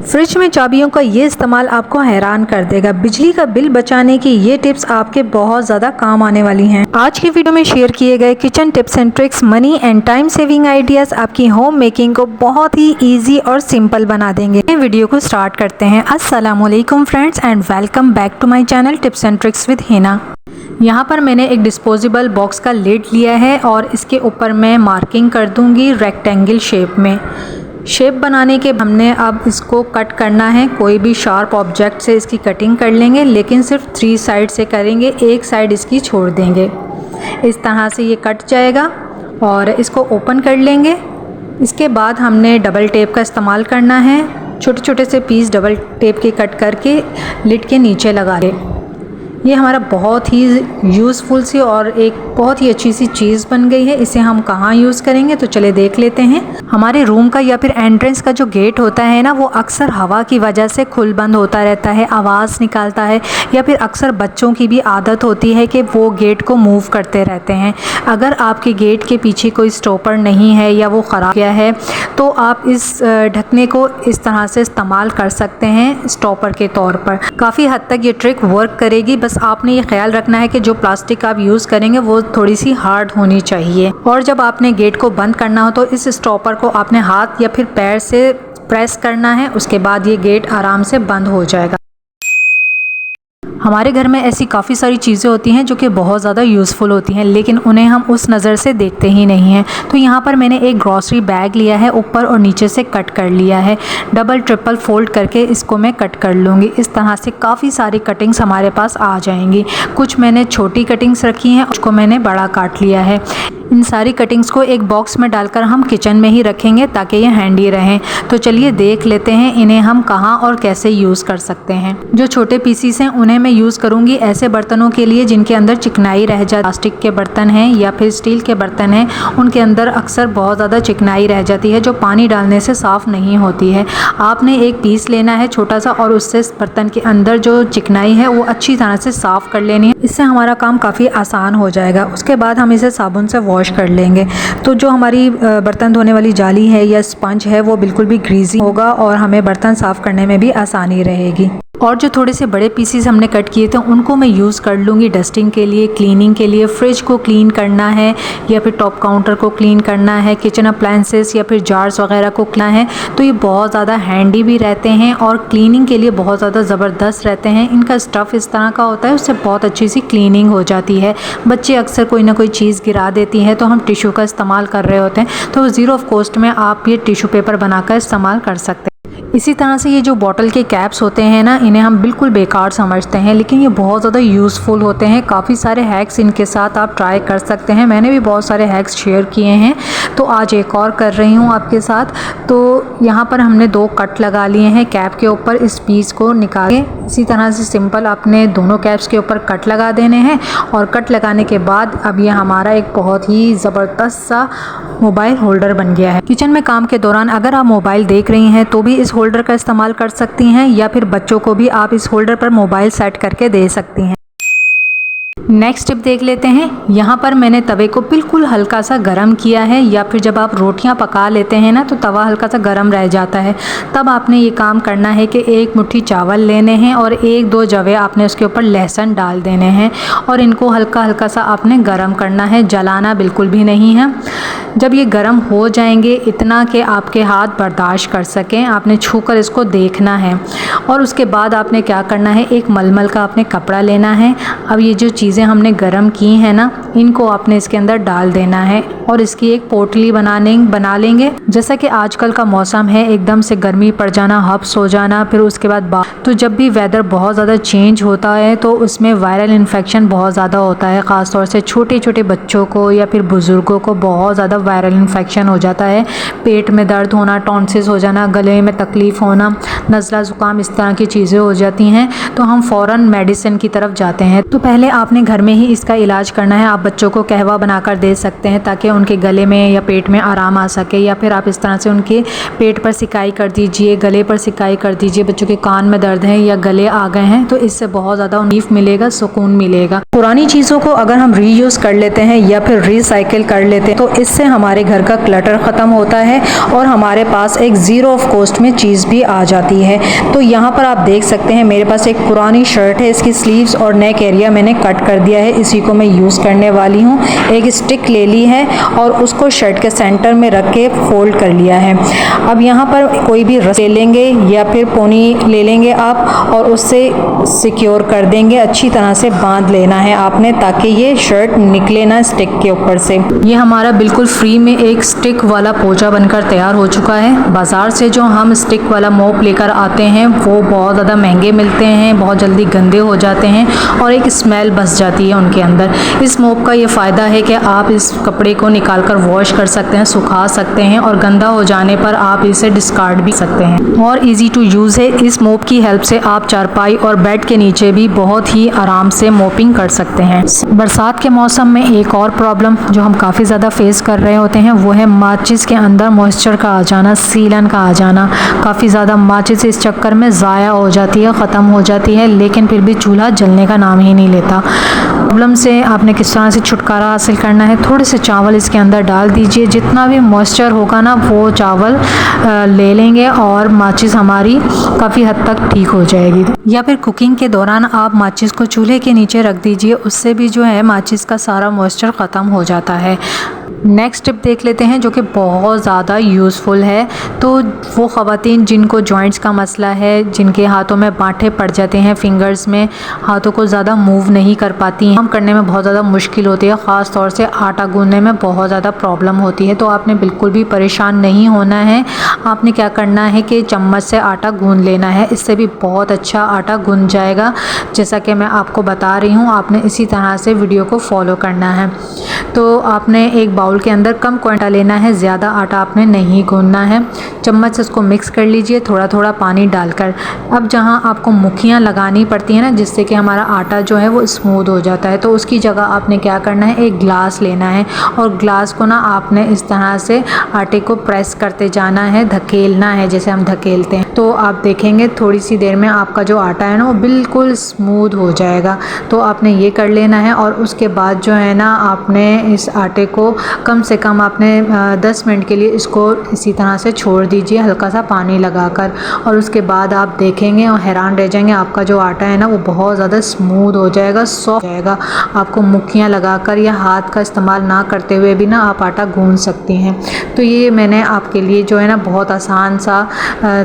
Fridge में चाबियों का ये इस्तेमाल आपको हैरान कर देगा। बिजली का बिल बचाने की ये टिप्स आपके बहुत ज़्यादा काम आने वाली हैं। आज की वीडियो में शेयर किए गए kitchen tips and tricks money and time saving ideas आपकी होम मेकिंग को बहुत ही इजी और सिंपल बना देंगे। वीडियो को स्टार्ट करते हैं। अस्सलामुअलैकुम friends and welcome back to my channel tips and tricks with Hina. यहाँ पर मैंने एक डिस्पोजेबल बॉक्स का लिड लिया है और इसके ऊपर मैं मार्किंग कर दूँगी रेक्टेंगल शेप में। शेप बनाने के हमने अब इसको कट करना है। कोई भी शार्प ऑब्जेक्ट से इसकी कटिंग कर लेंगे, लेकिन सिर्फ 3 साइड से करेंगे, एक साइड इसकी छोड़ देंगे। इस तरह से ये कट जाएगा और इसको ओपन कर लेंगे। इसके बाद हमने डबल टेप का इस्तेमाल करना है। छोटे छोटे से पीस डबल टेप के कट करके लिड के नीचे लगा दें। ये हमारा बहुत ही यूज़फुल सी और एक बहुत ही अच्छी सी चीज़ बन गई है। इसे हम कहाँ यूज़ करेंगे तो चले देख लेते हैं। हमारे रूम का या फिर एंट्रेंस का जो गेट होता है ना, वो अक्सर हवा की वजह से खुल बंद होता रहता है, आवाज़ निकालता है, या फिर अक्सर बच्चों की भी आदत होती है कि वो गेट को मूव करते रहते हैं। अगर आपके गेट के पीछे कोई स्टॉपर नहीं है या वो ख़राब गया है तो आप इस ढकने को इस तरह से इस्तेमाल कर सकते हैं स्टॉपर के तौर पर। काफ़ी हद तक ये ट्रिक वर्क करेगी। बस आपने ये ख्याल रखना है कि जो प्लास्टिक आप यूज़ करेंगे वो थोड़ी सी हार्ड होनी चाहिए। और जब आपने गेट को बंद करना हो तो इस स्टॉपर को आपने हाथ या फिर पैर से प्रेस करना है। उसके बाद ये गेट आराम से बंद हो जाएगा। हमारे घर में ऐसी काफ़ी सारी चीज़ें होती हैं जो कि बहुत ज़्यादा यूज़फुल होती हैं, लेकिन उन्हें हम उस नज़र से देखते ही नहीं हैं। तो यहाँ पर मैंने एक ग्रॉसरी बैग लिया है, ऊपर और नीचे से कट कर लिया है। डबल ट्रिपल फोल्ड करके इसको मैं कट कर लूँगी। इस तरह से काफ़ी सारी कटिंग्स हमारे पास आ जाएंगी। कुछ मैंने छोटी कटिंग्स रखी हैं, कुछ को मैंने बड़ा काट लिया है। इन सारी कटिंग्स को एक बॉक्स में डालकर हम किचन में ही रखेंगे ताकि ये हैंडी रहें। तो चलिए देख लेते हैं इन्हें हम कहाँ और कैसे यूज़ कर सकते हैं। जो छोटे पीसीस हैं उन्हें मैं यूज़ करूँगी ऐसे बर्तनों के लिए जिनके अंदर चिकनाई रह जाती। प्लास्टिक के बर्तन हैं या फिर स्टील के बर्तन हैं, उनके अंदर अक्सर बहुत ज़्यादा चिकनाई रह जाती है जो पानी डालने से साफ़ नहीं होती है। आपने एक पीस लेना है छोटा सा और उससे बर्तन के अंदर जो चिकनाई है वो अच्छी तरह से साफ़ कर लेनी है। इससे हमारा काम काफ़ी आसान हो जाएगा। उसके बाद हम इसे साबुन से वॉश कर लेंगे। तो जो हमारी बर्तन धोने वाली जाली है या स्पंज है वो बिल्कुल भी ग्रीजी होगा और हमें बर्तन साफ़ करने में भी आसानी रहेगी। और जो थोड़े से बड़े पीसेस हमने कट किए थे उनको मैं यूज़ कर लूँगी डस्टिंग के लिए, क्लीनिंग के लिए। फ्रिज को क्लीन करना है या फिर टॉप काउंटर को क्लीन करना है, किचन अप्लायंसेस या फिर जार्स वगैरह को क्लीन है, तो ये बहुत ज़्यादा हैंडी भी रहते हैं और क्लीनिंग के लिए बहुत ज़्यादा ज़बरदस्त रहते हैं। इनका स्टफ़ इस तरह का होता है, उससे बहुत अच्छी सी क्लीनिंग हो जाती है। बच्चे अक्सर कोई ना कोई चीज़ गिरा देती हैं तो हम टिश्यू का इस्तेमाल कर रहे होते हैं, तो ज़ीरो ऑफ कॉस्ट में आप ये टिश्यू पेपर बनाकर इस्तेमाल कर सकते हैं। इसी तरह से ये जो बॉटल के कैप्स होते हैं ना, इन्हें हम बिल्कुल बेकार समझते हैं, लेकिन ये बहुत ज़्यादा यूज़फुल होते हैं। काफ़ी सारे हैक्स इनके साथ आप ट्राई कर सकते हैं। मैंने भी बहुत सारे हैक्स शेयर किए हैं, तो आज एक और कर रही हूँ आपके साथ। तो यहाँ पर हमने 2 कट लगा लिए हैं कैप के ऊपर। इस पीस को निकाल के इसी तरह से सिंपल अपने दोनों कैप्स के ऊपर कट लगा देने हैं। और कट लगाने के बाद अब ये हमारा एक बहुत ही ज़बरदस्त सा मोबाइल होल्डर बन गया है। किचन में काम के दौरान अगर आप मोबाइल देख रही हैं तो भी इस होल्डर का इस्तेमाल कर सकती हैं, या फिर बच्चों को भी आप इस होल्डर पर मोबाइल सेट करके दे सकती हैं। नेक्स्ट टिप देख लेते हैं। यहाँ पर मैंने तवे को बिल्कुल हल्का सा गरम किया है, या फिर जब आप रोटियाँ पका लेते हैं ना तो तवा हल्का सा गरम रह जाता है। तब आपने ये काम करना है कि 1 मुट्ठी चावल लेने हैं और 1-2 जवे आपने उसके ऊपर लहसुन डाल देने हैं और इनको हल्का हल्का सा आपने गरम करना है, जलाना बिल्कुल भी नहीं है। जब ये गरम हो जाएंगे इतना कि आपके हाथ बर्दाश्त कर सकें, आपने छूकर इसको देखना है। और उसके बाद आपने क्या करना है, एक मलमल का आपने कपड़ा लेना है। अब ये जो चीज़ें हमने गरम की हैं ना, इनको आपने इसके अंदर डाल देना है और इसकी एक पोटली बना लेंगे। जैसा कि आजकल का मौसम है, एकदम से गर्मी पड़ जाना, हब्स हो जाना, फिर उसके बाद तो जब भी वेदर बहुत ज़्यादा चेंज होता है तो उसमें वायरल इन्फेक्शन बहुत ज़्यादा होता है। ख़ास तौर से छोटे छोटे बच्चों को या फिर बुज़ुर्गों को बहुत ज़्यादा वायरल इन्फेक्शन हो जाता है। पेट में दर्द होना, टॉन्सिस हो जाना, गले में तकलीफ़ होना, नज़ला ज़ुकाम, इस तरह की चीज़ें हो जाती हैं। तो हम फ़ौरन मेडिसिन की तरफ जाते हैं। तो पहले आपने घर में ही इसका इलाज करना है। आप बच्चों को कहवा बनाकर दे सकते हैं ताकि उनके गले में या पेट में आराम आ सके, या फिर आप इस तरह से उनके पेट पर सिकाई कर दीजिए, गले पर सिकाई कर दीजिए। बच्चों के कान में दर्द है या गले आ गए हैं तो इससे बहुत ज़्यादा रिलीफ मिलेगा, सुकून मिलेगा। पुरानी चीज़ों को अगर हम रीयूज़ कर लेते हैं या फिर रिसाइकिल कर लेते हैं तो इससे हमारे घर का क्लटर ख़त्म होता है और हमारे पास एक ज़ीरो ऑफ कॉस्ट में चीज़ भी आ जाती जाती है। तो यहाँ पर आप देख सकते हैं मेरे पास एक पुरानी शर्ट है, इसकी स्लीव्स और नेक एरिया मैंने कट कर दिया है, इसी को मैं यूज़ करने वाली हूँ। एक स्टिक ले ली है और उसको शर्ट के सेंटर में रख के फोल्ड कर लिया है। अब यहाँ पर कोई भी रस्सी ले लेंगे या फिर पोनी ले लेंगे आप और उससे सिक्योर कर देंगे, अच्छी तरह से बांध लेना है आपने ताकि ये शर्ट निकले ना स्टिक के ऊपर से। ये हमारा बिल्कुल फ्री में एक स्टिक वाला पोंचा बनकर तैयार हो चुका है। बाज़ार से जो हम स्टिक वाला मोप लेकर आते हैं वो बहुत ज़्यादा महंगे मिलते हैं, बहुत जल्दी गंदे हो जाते हैं और एक स्मेल बस जाती है उनके अंदर। इस मोप का ये फ़ायदा है कि आप इस कपड़े को निकाल कर वॉश कर सकते हैं, सुखा सकते हैं और गंदा हो जाने पर आप इसे डिस्कार्ड भी सकते हैं और ईजी टू यूज़ है। इस मोप की हेल्प से आप चारपाई और बेड के नीचे भी बहुत ही आराम से मोपिंग कर सकते हैं। बरसात के मौसम में एक और प्रॉब्लम जो हम काफ़ी ज़्यादा फेस कर रहे होते हैं वो है माचिस के अंदर मॉइस्चर का आ जाना, सीलन का आ जाना। काफ़ी ज़्यादा माचिस इस चक्कर में ज़ाया हो जाती है, ख़त्म हो जाती है, लेकिन फिर भी चूल्हा जलने का नाम ही नहीं लेता। प्रॉब्लम से आपने किस तरह से छुटकारा हासिल करना है, थोड़े से चावल इसके अंदर डाल दीजिए, जितना भी मॉइस्चर होगा ना वो चावल ले लेंगे और माचिस हमारी काफ़ी हद तक ठीक हो जाएगी। या फिर कुकिंग के दौरान आप माचिस को चूल्हे के नीचे रख दीजिए, उससे भी जो है माचिस का सारा मॉइस्चर ख़त्म हो जाता है। नेक्स्ट टिप देख लेते हैं जो कि बहुत ज़्यादा यूज़फुल है। तो वो ख़वातीन जिनको जॉइंट्स का मसला है, जिनके हाथों में बांठे पड़ जाते हैं, फिंगर्स में हाथों को ज़्यादा मूव नहीं कर पाती हैं, काम करने में बहुत ज़्यादा मुश्किल होती है, ख़ास तौर से आटा गूंदने में बहुत ज़्यादा प्रॉब्लम होती है, तो आपने बिल्कुल भी परेशान नहीं होना है। आपने क्या करना है कि चम्मच से आटा गूंद लेना है, इससे भी बहुत अच्छा आटा गूंद जाएगा। जैसा कि मैं आपको बता रही हूँ, आपने इसी तरह से वीडियो को फॉलो करना है। तो आपने एक बाउल के अंदर कम क्वांटिटी लेना है, ज़्यादा आटा आपने नहीं गूंदना है। चम्मच से उसको मिक्स कर लीजिए थोड़ा थोड़ा पानी डालकर। अब जहाँ आपको मुखियाँ लगानी पड़ती हैं ना, जिससे कि हमारा आटा जो है वो स्मूथ हो जाता है, तो उसकी जगह आपने क्या करना है, एक ग्लास लेना है और ग्लास को ना आपने इस तरह से आटे को प्रेस करते जाना है, धकेलना है जैसे हम धकेलते हैं। तो आप देखेंगे थोड़ी सी देर में आपका जो आटा है ना वो बिल्कुल स्मूथ हो जाएगा। तो आपने ये कर लेना है और उसके बाद जो है ना आपने इस आटे को कम से कम आपने 10 मिनट के लिए इसको इसी तरह से छोड़ दीजिए हल्का सा पानी लगाकर, और उसके बाद आप देखेंगे और हैरान रह जाएंगे, आपका जो आटा है ना वो बहुत ज़्यादा स्मूथ हो जाएगा, सॉफ्ट हो जाएगा। आपको मुखियाँ लगाकर या हाथ का इस्तेमाल ना करते हुए भी ना आप आटा गूंद सकती हैं। तो ये मैंने आपके लिए जो है ना बहुत आसान सा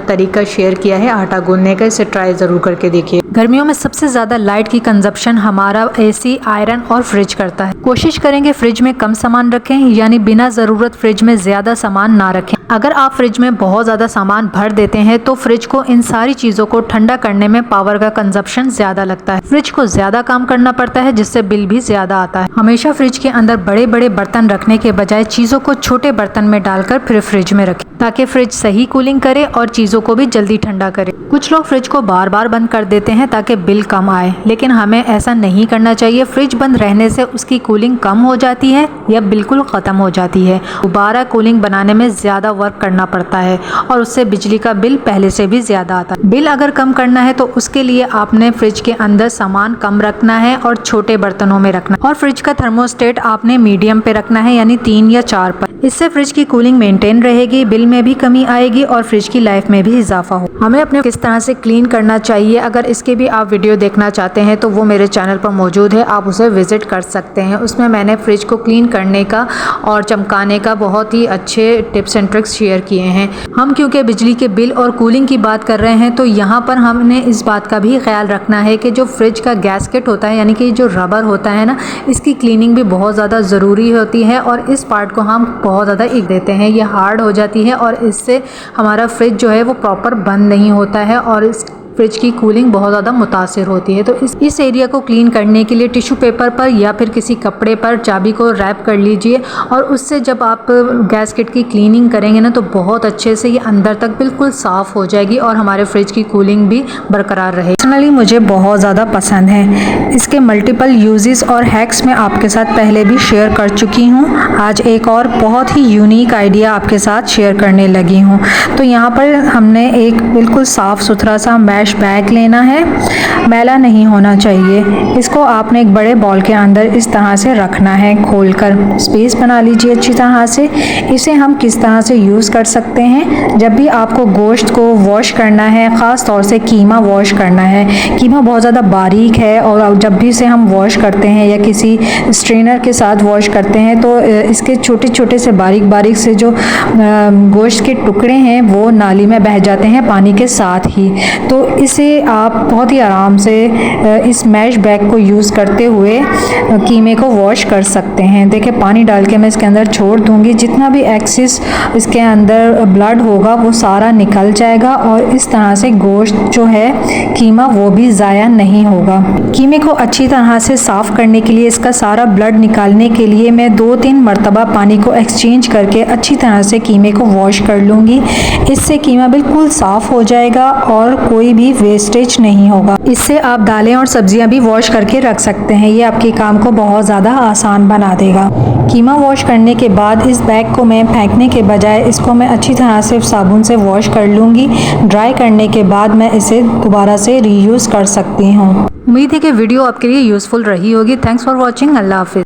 तरीका शेयर किया है आटा गूंदने का, इसे ट्राई ज़रूर करके देखिए। गर्मियों में सबसे ज़्यादा लाइट की कंजप्शन हमारा एसी, आयरन और फ्रिज करता है। कोशिश करेंगे फ्रिज में कम सामान रखें, यानी बिना ज़रूरत फ्रिज में ज़्यादा सामान ना रखें। अगर आप फ्रिज में बहुत ज़्यादा सामान भर देते हैं तो फ्रिज को इन सारी चीज़ों को ठंडा करने में पावर का कंजप्शन ज़्यादा लगता है, फ्रिज को ज़्यादा काम करना पड़ता है, जिससे बिल भी ज़्यादा आता है। हमेशा फ्रिज के अंदर बड़े बड़े बर्तन रखने के बजाय चीज़ों को छोटे बर्तन में डालकर फिर फ्रिज में रखें, ताकि फ्रिज सही कूलिंग करे और चीज़ों को भी जल्दी ठंडा करे। कुछ लोग फ्रिज को बार बार बंद कर देते हैं ताकि बिल कम आए, लेकिन हमें ऐसा नहीं करना चाहिए। फ्रिज बंद रहने से उसकी कूलिंग कम हो जाती है या बिल्कुल ख़त्म हो जाती है। दोबारा कूलिंग बनाने में ज़्यादा वर्क करना पड़ता है और उससे बिजली का बिल पहले से भी ज़्यादा आता है। बिल अगर कम करना है तो उसके लिए आपने फ्रिज के अंदर सामान कम रखना है और छोटे बर्तनों में रखना है, और फ्रिज का थर्मोस्टेट आपने मीडियम पे रखना है, यानी 3 या 4 पर। इससे फ्रिज की कूलिंग मेंटेन रहेगी, बिल में भी कमी आएगी और फ्रिज की लाइफ में भी इजाफा हो। हमें अपने किस तरह से क्लीन करना चाहिए, अगर इसके भी आप वीडियो देखना चाहते हैं तो वो मेरे चैनल पर मौजूद है, आप उसे विजिट कर सकते हैं। उसमें मैंने फ्रिज को क्लीन करने का और चमकाने का बहुत ही अच्छे टिप्स एंड ट्रिक्स शेयर किए हैं। हम क्योंकि बिजली के बिल और कूलिंग की बात कर रहे हैं तो यहाँ पर हमने इस बात का भी ख्याल रखना है कि जो फ्रिज का गैस्केट होता है, यानी कि जो रबर होता है ना, इसकी क्लीनिंग भी बहुत ज़्यादा ज़रूरी होती है और इस पार्ट को हम बहुत ज़्यादा इग देते हैं, ये हार्ड हो जाती है और इससे हमारा फ्रिज जो है वो प्रॉपर बंद नहीं होता है और इस फ्रिज की कूलिंग बहुत ज़्यादा मुतासिर होती है। तो इस एरिया को क्लीन करने के लिए टिश्यू पेपर पर या फिर किसी कपड़े पर चाबी को रैप कर लीजिए और उससे जब आप गैस्केट की क्लीनिंग करेंगे ना तो बहुत अच्छे से ये अंदर तक बिल्कुल साफ़ हो जाएगी और हमारे फ्रिज की कूलिंग भी बरकरार रहेगी। पर्सनली मुझे बहुत ज़्यादा पसंद है। इसके मल्टीपल यूजेस और हैक्स मैं आपके साथ पहले भी शेयर कर चुकी हूँ। आज एक और बहुत ही यूनिक आइडिया आपके साथ शेयर करने लगी हूँ। तो यहाँ पर हमने एक बिल्कुल साफ़ सुथरा सा मैश मैश बैग लेना है, मैला नहीं होना चाहिए। इसको आपने एक बड़े बॉल के अंदर इस तरह से रखना है, खोलकर स्पेस बना लीजिए अच्छी तरह से। इसे हम किस तरह से यूज़ कर सकते हैं, जब भी आपको गोश्त को वॉश करना है, ख़ास तौर से कीमा वॉश करना है। कीमा बहुत ज़्यादा बारीक है और जब भी इसे हम वॉश करते हैं या किसी स्ट्रेनर के साथ वॉश करते हैं तो इसके छोटे छोटे से बारीक बारीक से जो गोश्त के टुकड़े हैं वो नाली में बह जाते हैं पानी के साथ ही। तो इसे आप बहुत ही आराम से इस मैश बैग को यूज़ करते हुए कीमे को वॉश कर सकते हैं। देखिए पानी डाल के मैं इसके अंदर छोड़ दूंगी, जितना भी एक्सेस इसके अंदर ब्लड होगा वो सारा निकल जाएगा और इस तरह से गोश्त जो है कीमा वो भी ज़ाया नहीं होगा। कीमे को अच्छी तरह से साफ़ करने के लिए, इसका सारा ब्लड निकालने के लिए मैं 2-3 मरतबा पानी को एक्सचेंज करके अच्छी तरह से कीमे को वॉश कर लूँगी। इससे कीमा बिल्कुल साफ़ हो जाएगा और कोई भी वेस्टेज नहीं होगा। इससे आप दालें और सब्जियां भी वॉश करके रख सकते हैं। ये आपके काम को बहुत ज़्यादा आसान बना देगा। कीमा वॉश करने के बाद इस बैग को मैं फेंकने के बजाय इसको मैं अच्छी तरह से साबुन से वॉश कर लूँगी। ड्राई करने के बाद मैं इसे दोबारा से रीयूज़ कर सकती हूँ। उम्मीद है कि वीडियो आपके लिए यूज़फुल रही होगी। Thanks for watching. अल्लाह हाफिज़।